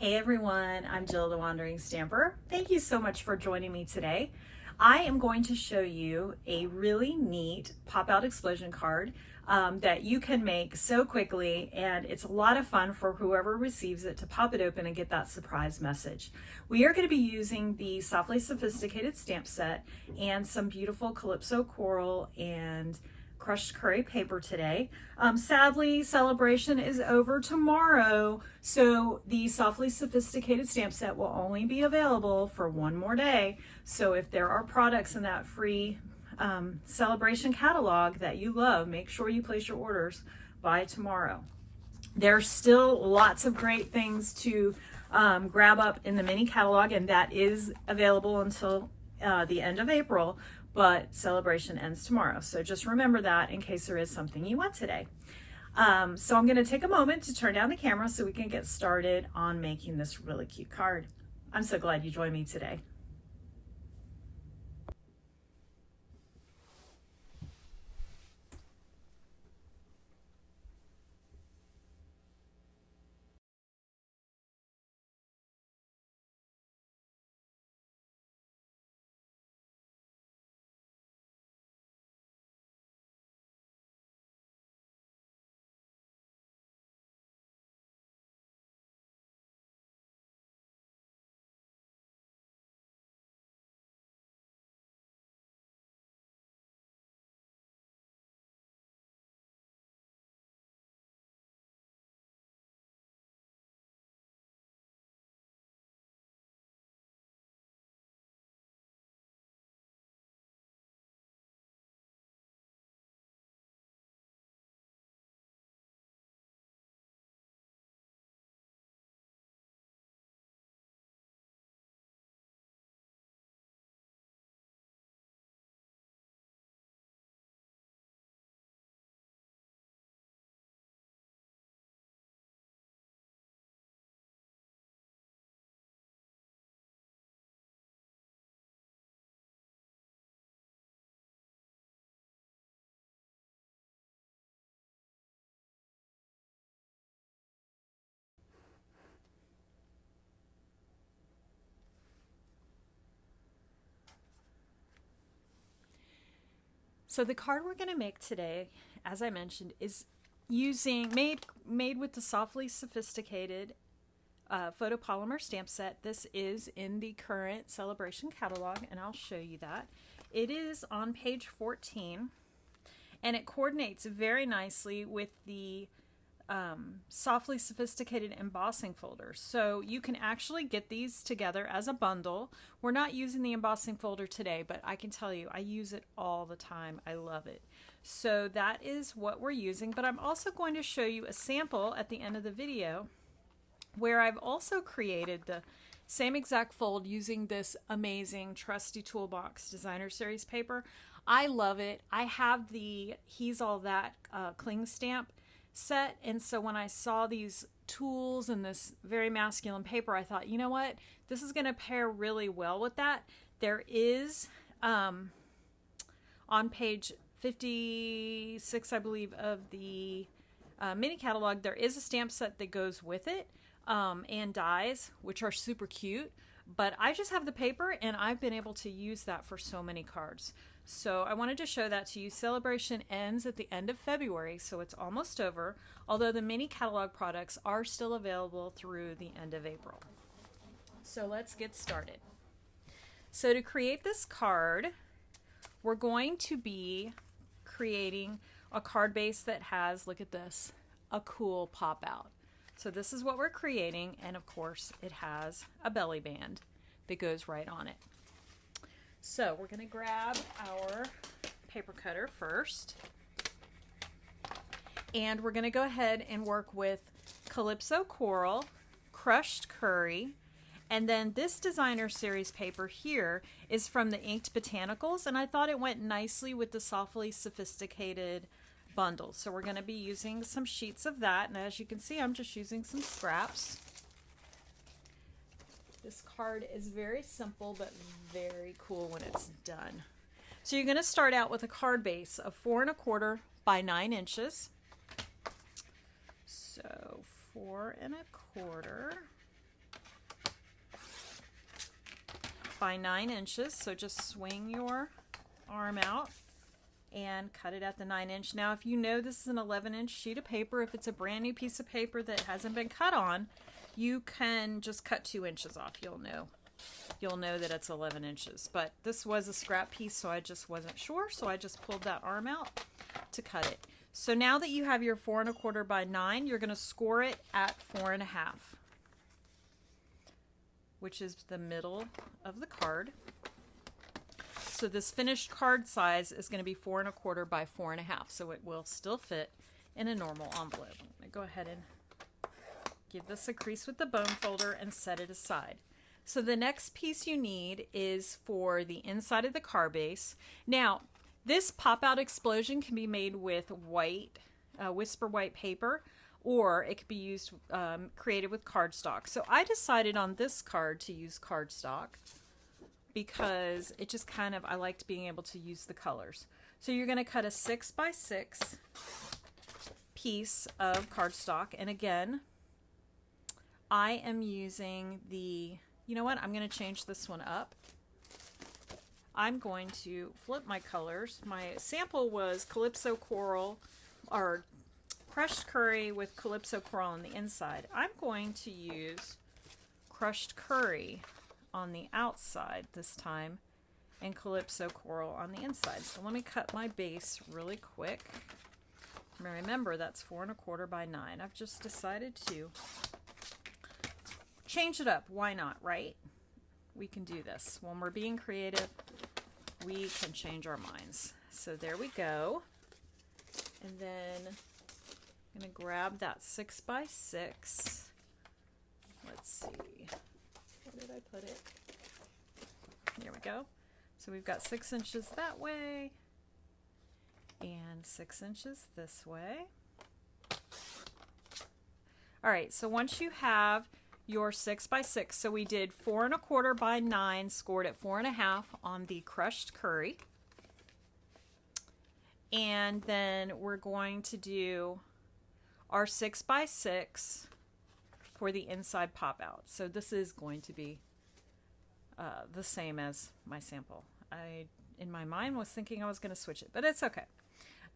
Hey everyone, I'm Jill the Wandering Stamper. Thank you so much for joining me today. I am going to show you a really neat pop-out explosion card that you can make so quickly, and it's a lot of fun for whoever receives it to pop it open and get that surprise message. We are going to be using the Softly Sophisticated stamp set and some beautiful Calypso coral and crushed curry paper today. Sadly, celebration is over tomorrow, so the Softly Sophisticated stamp set will only be available for one more day. So if there are products in that free celebration catalog that you love, make sure you place your orders by tomorrow. There's still lots of great things to grab up in the mini catalog, and that is available until the end of April. But celebration ends tomorrow. So just remember that in case there is something you want today. So I'm going to take a moment to turn down the camera so we can get started on making this really cute card. I'm so glad you joined me today. So the card we're going to make today, as I mentioned, is made with the Softly Sophisticated photopolymer stamp set. This is in the current celebration catalog, and I'll show you that. It is on page 14, and it coordinates very nicely with the Softly Sophisticated embossing folder. So you can actually get these together as a bundle. We're not using the embossing folder today, but I can tell you I use it all the time. I love it. So that is what we're using, but I'm also going to show you a sample at the end of the video where I've also created the same exact fold using this amazing Trusty Toolbox Designer Series paper. I love it. I have the He's All That cling stamp set, and so when I saw these tools and this very masculine paper, I thought, you know what, this is going to pair really well with that. There is on page 56, I believe, of the mini catalog, there is a stamp set that goes with it and dies, which are super cute, but I just have the paper and I've been able to use that for so many cards. So I wanted to show that to you. Celebration ends at the end of February, so it's almost over, although the mini catalog products are still available through the end of April. So let's get started. So to create this card, we're going to be creating a card base that has, look at this, a cool pop out. So this is what we're creating, and of course it has a belly band that goes right on it. So we're going to grab our paper cutter first, and we're going to go ahead and work with Calypso Coral, Crushed Curry, and then this Designer Series paper here is from the Inked Botanicals, and I thought it went nicely with the Softly Sophisticated bundle. So we're going to be using some sheets of that, and as you can see, I'm just using some scraps. This card is very simple but very cool when it's done. So you're going to start out with a card base of 4 1/4 by 9 inches. So 4 1/4. by 9 inches. So just swing your arm out and cut it at the 9-inch. Now, if you know this is an 11-inch sheet of paper, if it's a brand new piece of paper that hasn't been cut on, you can just cut 2 inches off. You'll know that it's 11 inches. But this was a scrap piece, so I just wasn't sure, so I just pulled that arm out to cut it. So now that you have your 4 1/4 by 9, you're going to score it at 4 1/2, which is the middle of the card. So this finished card size is going to be 4 1/4 by 4 1/2, so it will still fit in a normal envelope. I'm going to go ahead and give this a crease with the bone folder and set it aside. So the next piece you need is for the inside of the card base. Now, this pop-out explosion can be made with white, whisper white paper, or it could be used, created with cardstock. So I decided on this card to use cardstock because it just kind of, I liked being able to use the colors. So you're going to cut a 6 by 6 piece of cardstock. And again, I am using the, you know what, I'm going to change this one up. I'm going to flip my colors. My sample was Calypso Coral, or crushed curry with Calypso Coral on the inside. I'm going to use crushed curry on the outside this time and Calypso Coral on the inside. So let me cut my base really quick. Remember, that's 4 1/4 by 9. I've just decided to change it up. Why not, right? We can do this. When we're being creative, we can change our minds. So there we go. And then I'm going to grab that 6 by 6. Let's see. Where did I put it? There we go. So we've got 6 inches that way and 6 inches this way. All right, so once you have your 6 by 6, so we did 4 1/4 by 9, scored at 4 1/2 on the crushed curry. And then we're going to do our 6 by 6 for the inside pop out. So this is going to be the same as my sample. I, in my mind, was thinking I was going to switch it, but it's okay.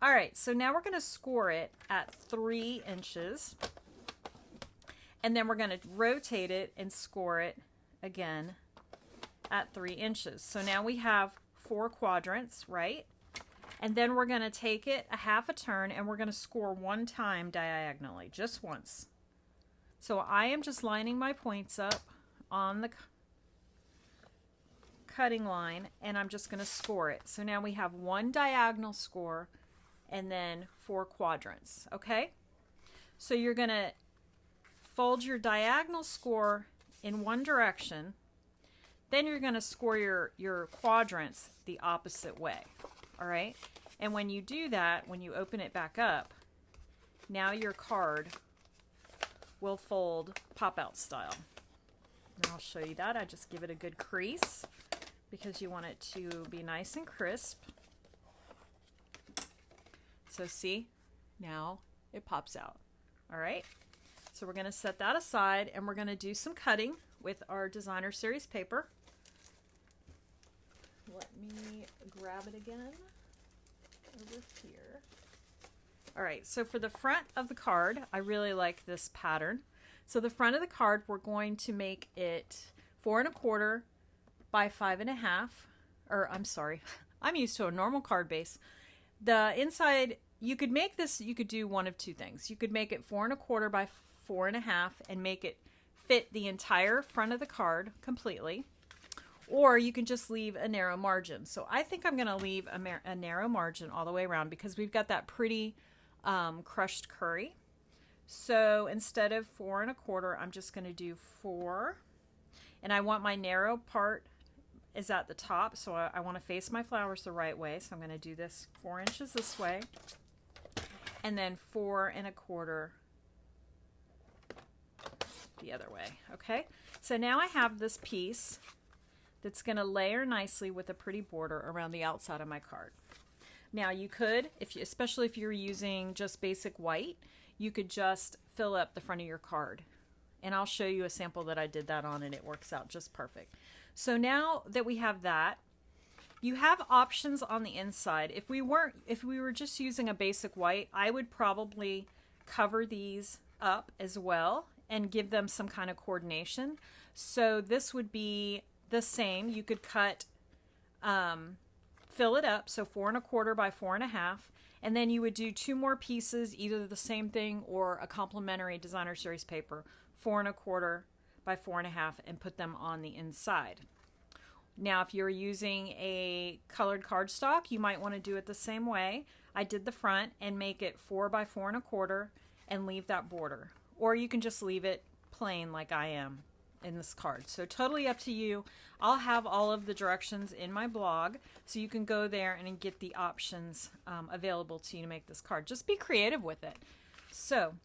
All right, so now we're going to score it at 3 inches. And then we're going to rotate it and score it again at 3 inches. So now we have 4 quadrants, right? And then we're going to take it a half a turn and we're going to score 1 time diagonally, just once. So I am just lining my points up on the cutting line and I'm just going to score it. So now we have 1 diagonal score and then 4 quadrants, okay? So you're going to fold your diagonal score in one direction, then you're going to score your quadrants the opposite way, all right? And when you do that, when you open it back up, now your card will fold pop-out style. And I'll show you that. I just give it a good crease because you want it to be nice and crisp. So see, now it pops out, all right? So we're going to set that aside and we're going to do some cutting with our designer series paper. Let me grab it again over here. All right, so for the front of the card, I really like this pattern. So the front of the card, we're going to make it 4 1/4 by 5 1/2, or I'm sorry, I'm used to a normal card base. The inside, you could make this, you could do one of two things. You could make it 4 1/4 by 4 1/2 and make it fit the entire front of the card completely, or you can just leave a narrow margin. So I think I'm going to leave a narrow margin all the way around because we've got that pretty crushed curry. So instead of 4 1/4, I'm just going to do 4, and I want my narrow part is at the top, so I want to face my flowers the right way. So I'm going to do this 4 inches this way, and then 4 1/4 the other way. Okay, so now I have this piece that's going to layer nicely with a pretty border around the outside of my card. Now you could, especially if you're using just basic white, you could just fill up the front of your card. And I'll show you a sample that I did that on and it works out just perfect. So now that we have that, you have options on the inside. If we were just using a basic white, I would probably cover these up as well and give them some kind of coordination. So this would be the same. You could cut, fill it up, so 4 1/4 by 4 1/2, and then you would do 2 more pieces, either the same thing or a complementary designer series paper, 4 1/4 by 4 1/2, and put them on the inside. Now, if you're using a colored cardstock, you might want to do it the same way. I did the front and make it 4 by 4 1/4 and leave that border. Or you can just leave it plain like I am in this card. So totally up to you. I'll have all of the directions in my blog, so you can go there and get the options available to you to make this card. Just be creative with it. So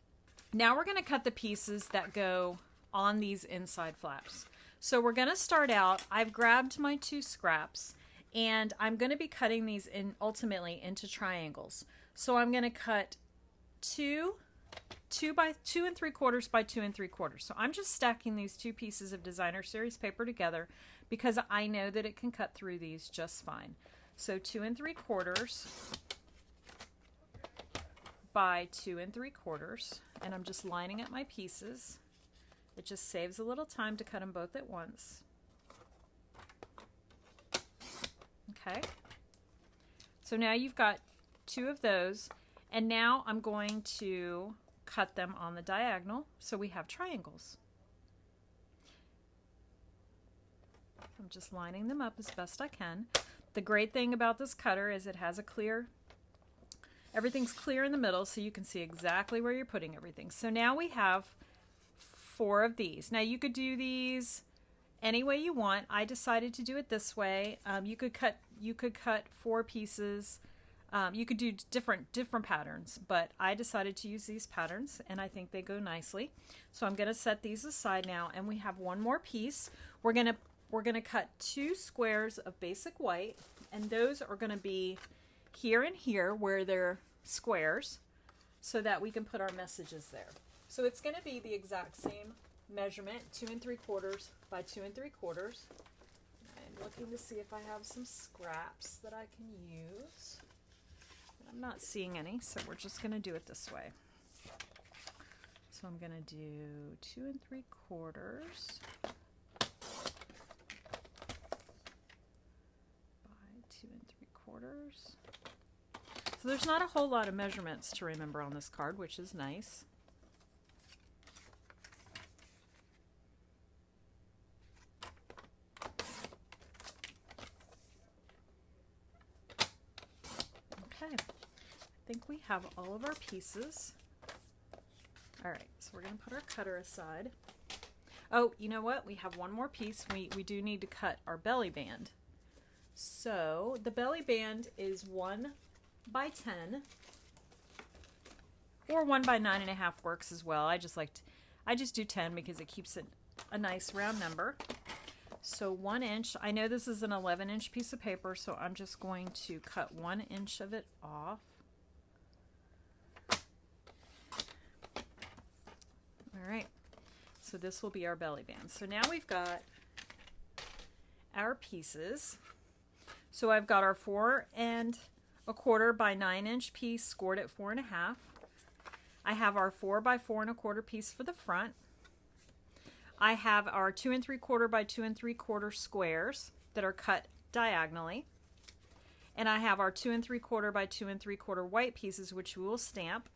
now we're going to cut the pieces that go on these inside flaps. So we're going to start out, I've grabbed my 2 scraps, and I'm going to be cutting these in ultimately into triangles. So I'm going to cut 2 by 2 3/4 by 2 3/4. So I'm just stacking these 2 pieces of designer series paper together because I know that it can cut through these just fine. So 2 3/4 by 2 3/4, and I'm just lining up my pieces. It just saves a little time to cut them both at once. Okay. So now you've got 2 of those, and now I'm going to cut them on the diagonal so we have triangles. I'm just lining them up as best I can. The great thing about this cutter is it has a clear, everything's clear in the middle, so you can see exactly where you're putting everything. So now we have 4 of these. Now you could do these any way you want. I decided to do it this way. You could cut 4 pieces. You could do different patterns, but I decided to use these patterns, and I think they go nicely. So I'm going to set these aside now, and we have one more piece. We're gonna cut 2 squares of basic white, and those are going to be here and here where they're squares, so that we can put our messages there. So it's going to be the exact same measurement, 2 3/4 by 2 3/4. I'm looking to see if I have some scraps that I can use. I'm not seeing any, so we're just going to do it this way. So I'm going to do 2 3/4 by 2 3/4. So there's not a whole lot of measurements to remember on this card, which is nice. Okay, I think we have all of our pieces. All right, so we're going to put our cutter aside. Oh, you know what? We have one more piece. We do need to cut our belly band. So the belly band is 1 by 10, or 1 by 9 1/2 works as well. I just do 10 because it keeps it a nice round number. So 1 inch. I know this is an 11-inch piece of paper, so I'm just going to cut 1 inch of it off. All right, so this will be our belly band. So now we've got our pieces. So I've got our 4 1/4 by 9-inch piece scored at 4 1/2. I have our 4 by 4 1/4 piece for the front. I have our 2 3/4 by 2 3/4 squares that are cut diagonally. And I have our 2 3/4 by 2 3/4 white pieces, which we will stamp.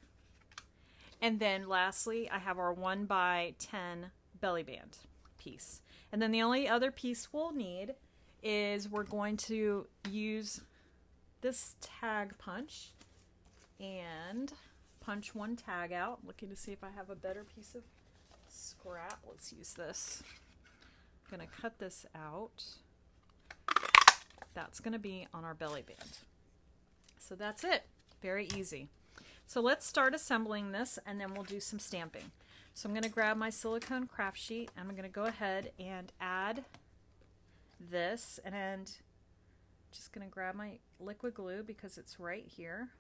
And then lastly, I have our 1 by 10 belly band piece. And then the only other piece we'll need is we're going to use this tag punch and punch one tag out. I'm looking to see if I have a better piece of scrap. Let's use this. I'm going to cut this out. That's going to be on our belly band. So that's it. Very easy. So let's start assembling this, and then we'll do some stamping. So I'm going to grab my silicone craft sheet. I'm going to go ahead and add this, and just going to grab my liquid glue because it's right here.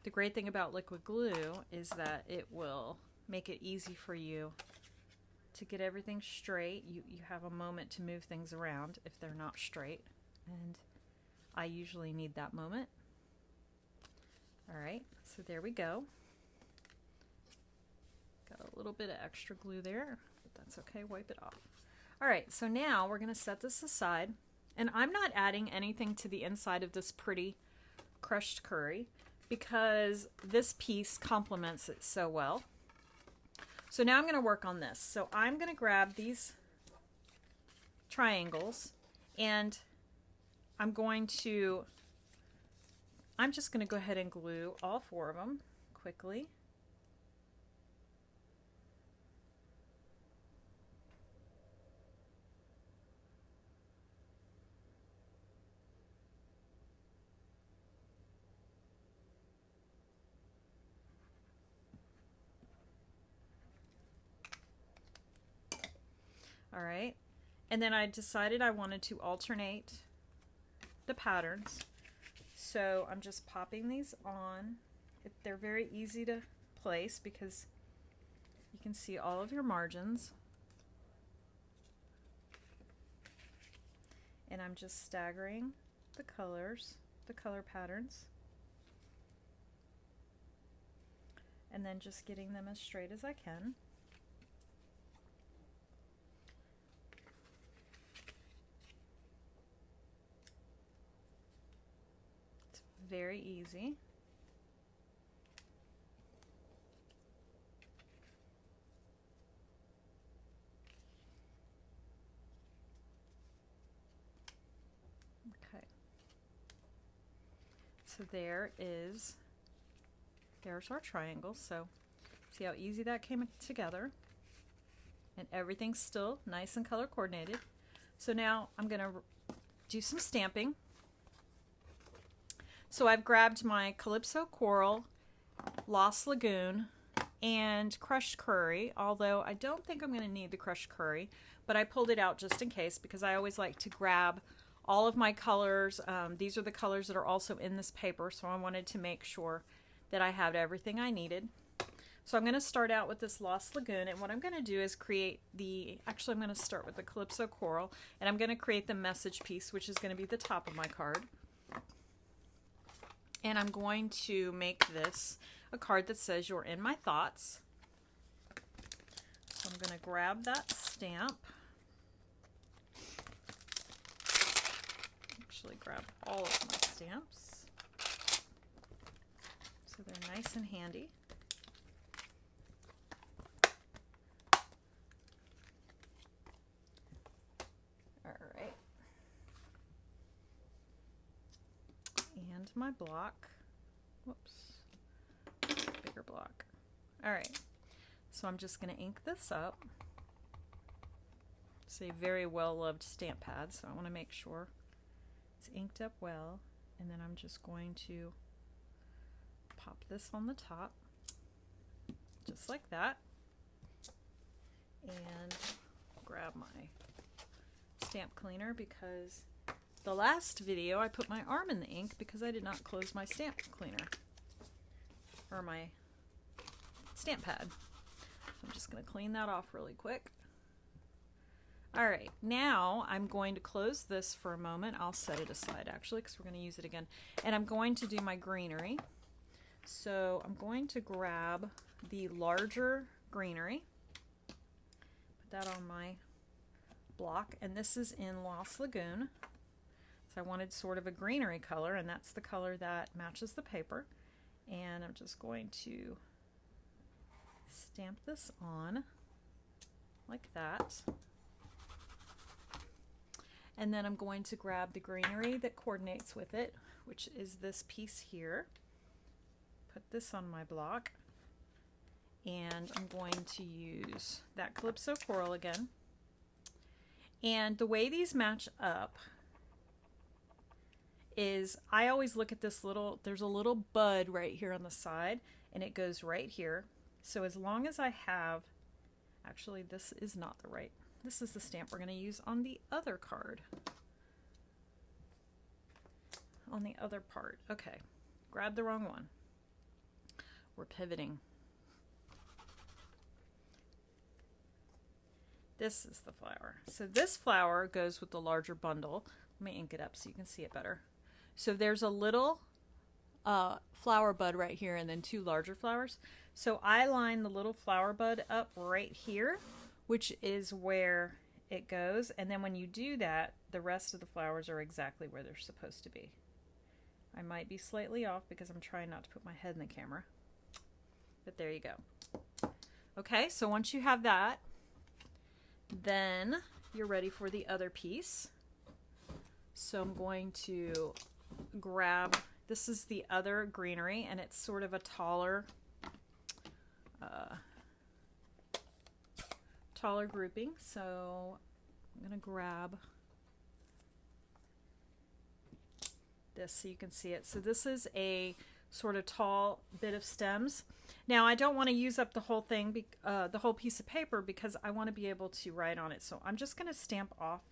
The great thing about liquid glue is that it will make it easy for you to get everything straight. You have a moment to move things around if they're not straight, and I usually need that moment. All right, so there we go. Got a little bit of extra glue there, but that's okay, wipe it off. All right, so now we're gonna set this aside, and I'm not adding anything to the inside of this pretty crushed curry because this piece complements it so well. So now I'm going to work on this. So I'm going to grab these triangles and I'm just going to go ahead and glue all 4 of them quickly. All right, and then I decided I wanted to alternate the patterns. So I'm just popping these on. They're very easy to place because you can see all of your margins. And I'm just staggering the colors, the color patterns. And then just getting them as straight as I can. Very easy. Okay. So there's our triangle. So see how easy that came together, and everything's still nice and color coordinated. So now I'm going to do some stamping. So I've grabbed my Calypso Coral, Lost Lagoon, and crushed curry, although I don't think I'm going to need the crushed curry, but I pulled it out just in case because I always like to grab all of my colors. These are the colors that are also in this paper, so I wanted to make sure that I had everything I needed. So I'm going to start out with this Lost Lagoon, and what I'm going to do is create I'm going to start with the Calypso Coral, and I'm going to create the message piece, which is going to be the top of my card. And I'm going to make this a card that says "You're in my thoughts." So I'm going to grab that stamp. Actually grab all of my stamps so they're nice and handy. All right. And my block. Whoops. Bigger block. All right. So I'm just going to ink this up. It's a very well-loved stamp pad, so I want to make sure it's inked up well. And then I'm just going to pop this on the top, just like that. And grab my stamp cleaner because the last video I put my arm in the ink because I did not close my stamp cleaner or my stamp pad. I'm just going to clean that off really quick. All right, now I'm going to close this for a moment. I'll set it aside actually because we're going to use it again. And I'm going to do my greenery. So I'm going to grab the larger greenery, put that on my block, and this is in Lost Lagoon. So I wanted sort of a greenery color, and that's the color that matches the paper. And I'm just going to stamp this on like that. And then I'm going to grab the greenery that coordinates with it, which is this piece here. Put this on my block. And I'm going to use that Calypso Coral again. And the way these match up is I always look at this there's a little bud right here on the side, and it goes right here. So as long as I have, actually this is not the right, this is the stamp we're going to use on the other card. On the other part. Okay, grabbed the wrong one. We're pivoting. This is the flower. So this flower goes with the larger bundle. Let me ink it up so you can see it better. So there's a little flower bud right here and then 2 larger flowers. So I line the little flower bud up right here, which is where it goes. And then when you do that, the rest of the flowers are exactly where they're supposed to be. I might be slightly off because I'm trying not to put my head in the camera. But there you go. Okay, so once you have that, then you're ready for the other piece. So I'm going to grab, this is the other greenery, and it's sort of a taller grouping. So I'm going to grab this so you can see it. So this is a sort of tall bit of stems. Now I don't want to use up the whole thing, the whole piece of paper, because I want to be able to write on it. So I'm just going to stamp off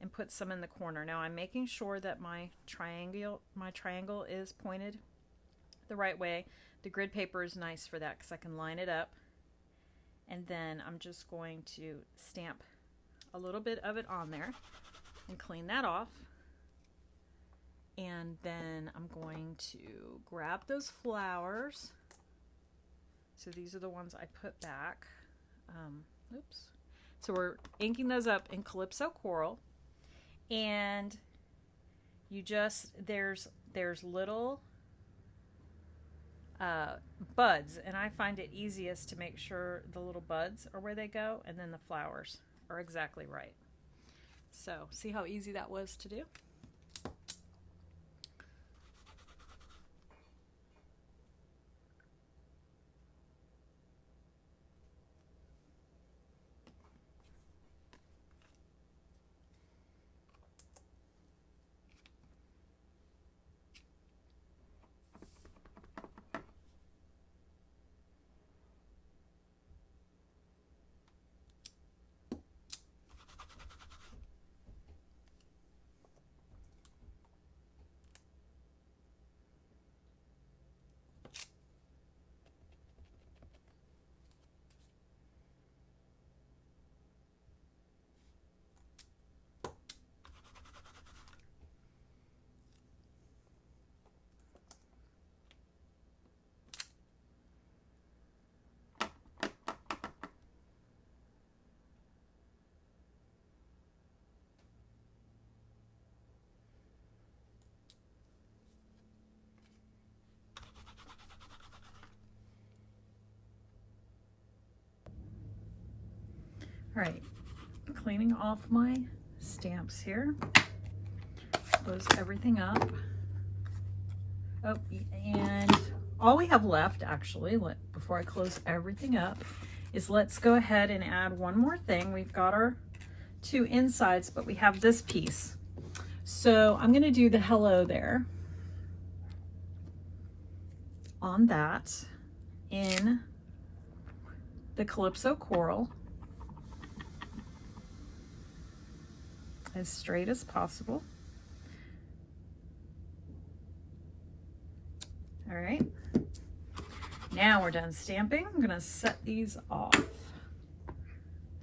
and put some in the corner. Now I'm making sure that my triangle is pointed the right way. The grid paper is nice for that because I can line it up. And then I'm just going to stamp a little bit of it on there and clean that off. And then I'm going to grab those flowers. So these are the ones I put back. Oops. So we're inking those up in Calypso Coral. And you just, there's little buds, and I find it easiest to make sure the little buds are where they go and then the flowers are exactly right. So see how easy that was to do? All right, cleaning off my stamps here. Close everything up. Oh, and all we have left, actually, before I close everything up, is let's go ahead and add one more thing. We've got our 2 insides, but we have this piece. So I'm going to do the hello there on that in the Calypso Coral, as straight as possible. All right, now we're done stamping. I'm gonna set these off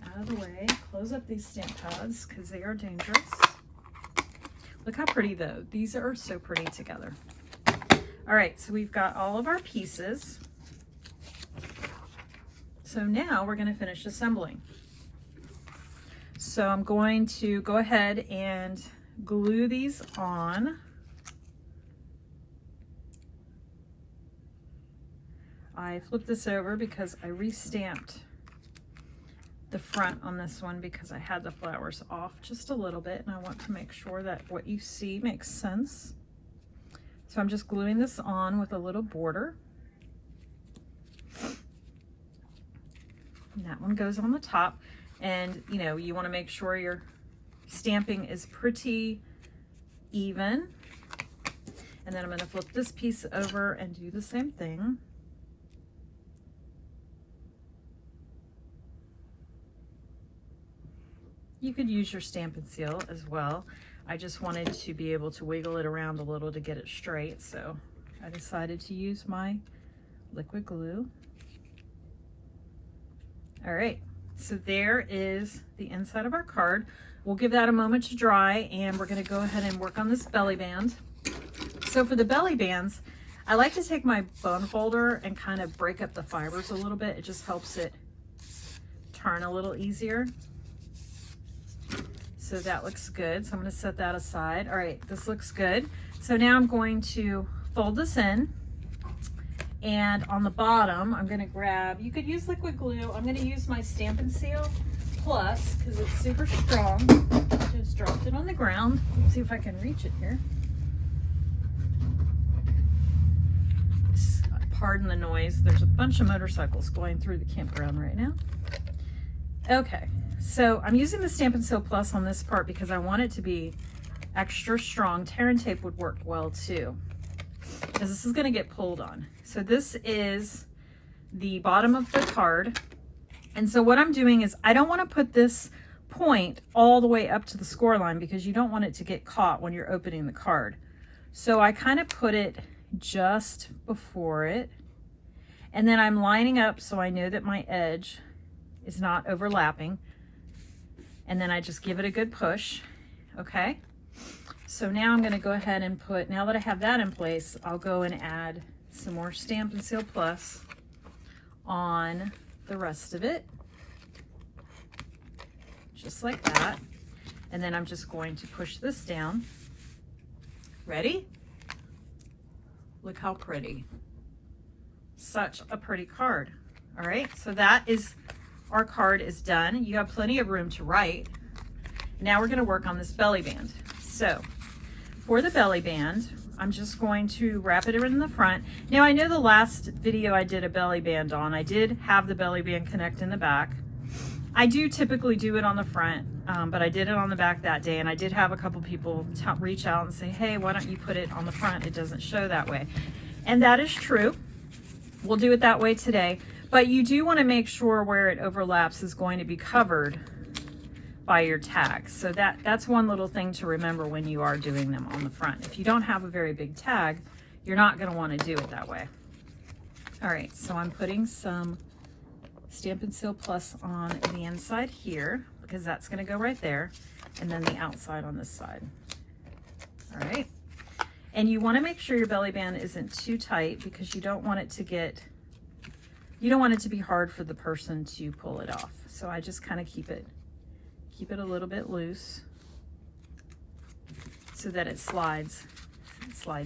out of the way, close up these stamp pads because they are dangerous. Look how pretty though. These are so pretty together. All right, so we've got all of our pieces. So now we're gonna finish assembling. So I'm going to go ahead and glue these on. I flipped this over because I re-stamped the front on this one because I had the flowers off just a little bit, and I want to make sure that what you see makes sense. So I'm just gluing this on with a little border. And that one goes on the top. And you know, you want to make sure your stamping is pretty even. And then I'm going to flip this piece over and do the same thing. You could use your Stampin' Seal as well. I just wanted to be able to wiggle it around a little to get it straight, so I decided to use my liquid glue. All right, So there is the inside of our card. We'll give that a moment to dry, and we're going to go ahead and work on this belly band. So for the belly bands, I like to take my bone folder and kind of break up the fibers a little bit. It just helps it turn a little easier. So that looks good. So I'm going to set that aside. All right, this looks good. So now I'm going to fold this in. And on the bottom, I'm going to grab, you could use liquid glue. I'm going to use my Stamp and Seal Plus because it's super strong. Just dropped it on the ground. Let's see if I can reach it here. Pardon the noise. There's a bunch of motorcycles going through the campground right now. Okay, so I'm using the Stamp and Seal Plus on this part because I want it to be extra strong. Tear and tape would work well too, because this is going to get pulled on. So this is the bottom of the card. And so what I'm doing is I don't want to put this point all the way up to the score line because you don't want it to get caught when you're opening the card. So I kind of put it just before it. And then I'm lining up so I know that my edge is not overlapping. And then I just give it a good push. Okay. So now I'm going to go ahead and put, now that I have that in place, I'll go and add some more Stamp and Seal Plus on the rest of it. Just like that. And then I'm just going to push this down. Ready? Look how pretty. Such a pretty card. All right, so that is, our card is done. You have plenty of room to write. Now we're going to work on this belly band. So for the belly band, I'm just going to wrap it in the front. Now I know the last video I did a belly band on, I did have the belly band connect in the back. I do typically do it on the front, but I did it on the back that day, and I did have a couple people reach out and say, hey, why don't you put it on the front? It doesn't show that way. And that is true. We'll do it that way today, but you do want to make sure where it overlaps is going to be covered by your tags. So that's one little thing to remember when you are doing them on the front. If you don't have a very big tag, you're not going to want to do it that way. All right, so I'm putting some Stamp and Seal Plus on the inside here because that's going to go right there, and then the outside on this side. All right, and you want to make sure your belly band isn't too tight because you don't want it to get, you don't want it to be hard for the person to pull it off. So I just kind of keep it a little bit loose so that it slides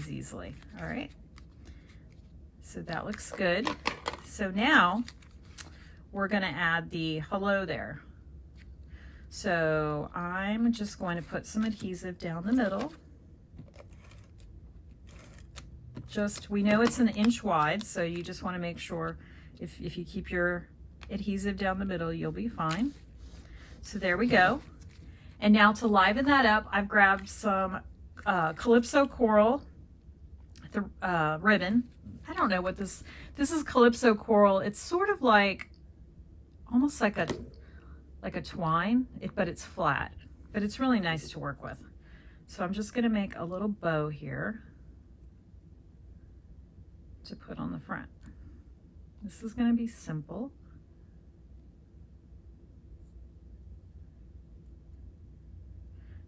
easily. All right, so that looks good. So now we're going to add the hello there. So I'm just going to put some adhesive down the middle. Just, we know it's 1 inch wide, so you just want to make sure if you keep your adhesive down the middle, you'll be fine. So there we go. And now to liven that up, I've grabbed some Calypso Coral ribbon. I don't know what this is. Calypso Coral. It's sort of like, almost like a twine, but it's flat, but it's really nice to work with. So I'm just going to make a little bow here to put on the front. This is going to be simple.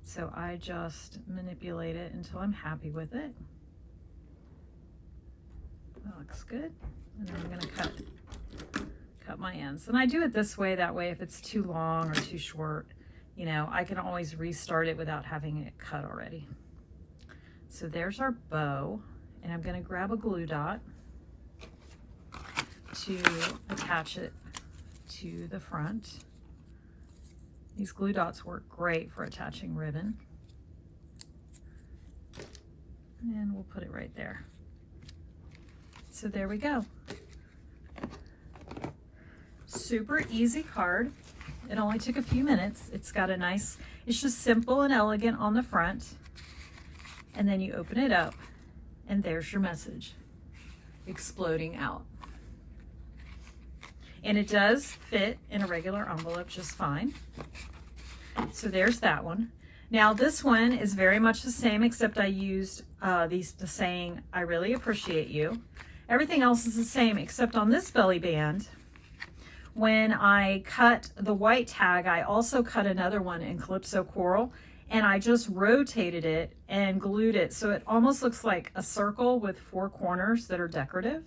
So I just manipulate it until I'm happy with it. That looks good. And then I'm going to cut my ends. And I do it this way, that way if it's too long or too short, you know, I can always restart it without having it cut already. So there's our bow, and I'm going to grab a glue dot to attach it to the front. These glue dots work great for attaching ribbon. And we'll put it right there. So there we go. Super easy card. It only took a few minutes. It's got a nice, it's just simple and elegant on the front. And then you open it up and there's your message exploding out. And it does fit in a regular envelope just fine. So there's that one. Now this one is very much the same, except I used the saying, I really appreciate you. Everything else is the same, except on this belly band, when I cut the white tag, I also cut another one in Calypso Coral, and I just rotated it and glued it so it almost looks like a circle with 4 corners that are decorative.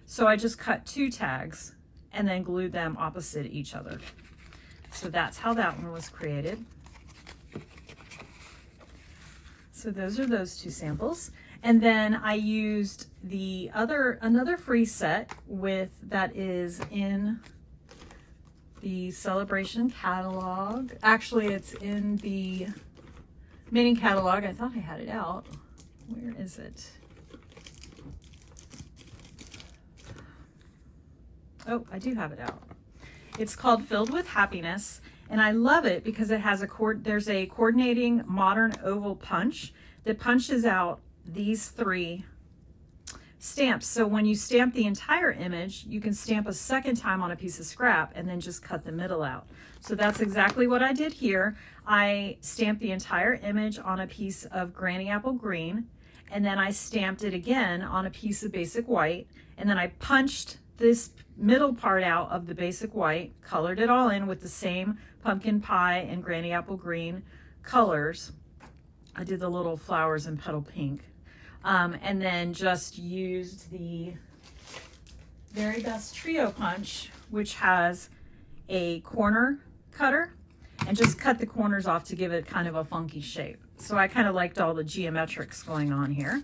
So I just cut 2 tags and then glued them opposite each other. So that's how that one was created. So those are those 2 samples. And then I used another free set that is in the Celebration catalog. Actually, it's in the mini catalog. I thought I had it out. Where is it? Oh, I do have it out. It's called Filled with Happiness, and I love it because it has there's a coordinating modern oval punch that punches out these 3 stamps. So when you stamp the entire image, you can stamp a second time on a piece of scrap and then just cut the middle out. So that's exactly what I did here. I stamped the entire image on a piece of Granny Apple Green, and then I stamped it again on a piece of Basic White, and then I punched this middle part out of the Basic White, colored it all in with the same pumpkin pie and Granny Apple Green colors. I did the little flowers in petal pink. And then just used the Very Best Trio Punch, which has a corner cutter, and just cut the corners off to give it kind of a funky shape. So I kind of liked all the geometrics going on here.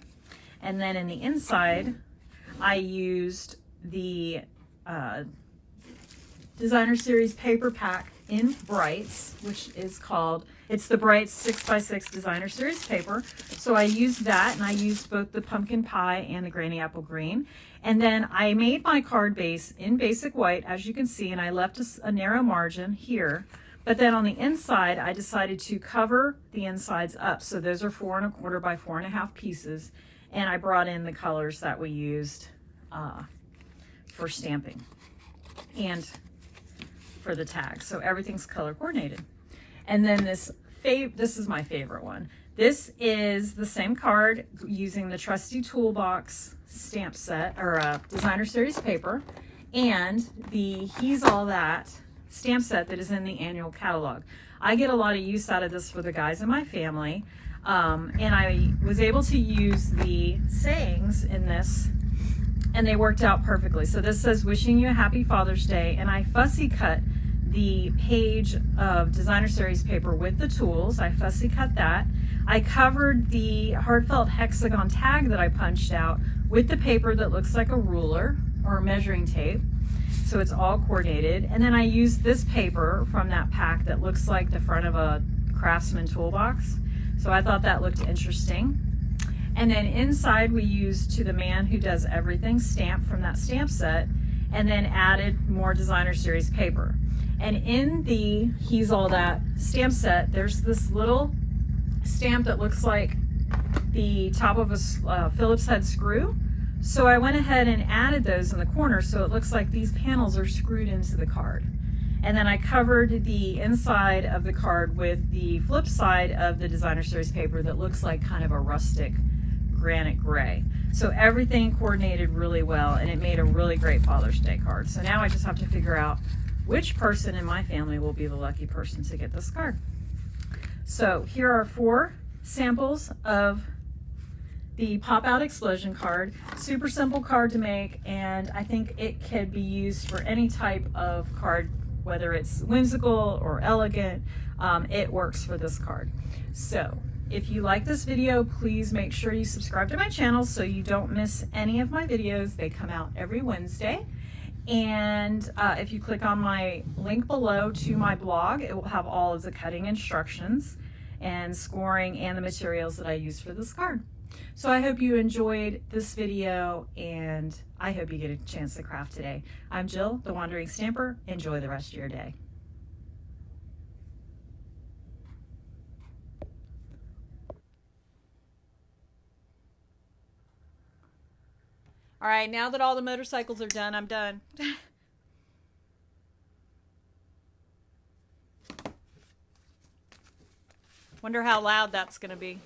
And then in the inside, I used the Designer Series paper pack in Brights, which is it's the Brights 6x6 Designer Series paper. So I used that, and I used both the pumpkin pie and the Granny Apple Green. And then I made my card base in Basic White, as you can see, and I left a narrow margin here. But then on the inside, I decided to cover the insides up. So those are 4 1/4 by 4 1/2 pieces. And I brought in the colors that we used for stamping and for the tags. So everything's color coordinated. And then this is my favorite one. This is the same card using the trusty toolbox stamp set, or Designer Series paper, and the He's All That stamp set that is in the annual catalog. I get a lot of use out of this for the guys in my family, and I was able to use the sayings in this, and they worked out perfectly. So this says, "Wishing you a happy Father's Day," and I fussy cut the page of Designer Series paper with the tools. I fussy cut that. I covered the heartfelt hexagon tag that I punched out with the paper that looks like a ruler or measuring tape. So it's all coordinated. And then I used this paper from that pack that looks like the front of a Craftsman toolbox. So I thought that looked interesting. And then inside we used To the Man Who Does Everything stamp from that stamp set, and then added more Designer Series paper. And in the He's All That stamp set, there's this little stamp that looks like the top of a Phillips head screw. So I went ahead and added those in the corner so it looks like these panels are screwed into the card. And then I covered the inside of the card with the flip side of the Designer Series paper that looks like kind of a rustic granite gray. So everything coordinated really well, and it made a really great Father's Day card. So now I just have to figure out which person in my family will be the lucky person to get this card. So here are 4 samples of the Pop Out Explosion card. Super simple card to make, and I think it could be used for any type of card, whether it's whimsical or elegant. It works for this card. So if you like this video, please make sure you subscribe to my channel so you don't miss any of my videos. They come out every Wednesday. And if you click on my link below to my blog, it will have all of the cutting instructions and scoring and the materials that I use for this card. So I hope you enjoyed this video, and I hope you get a chance to craft today. I'm Jill, the Wandering Stamper. Enjoy the rest of your day. All right, now that all the motorcycles are done, I'm done. Wonder how loud that's going to be.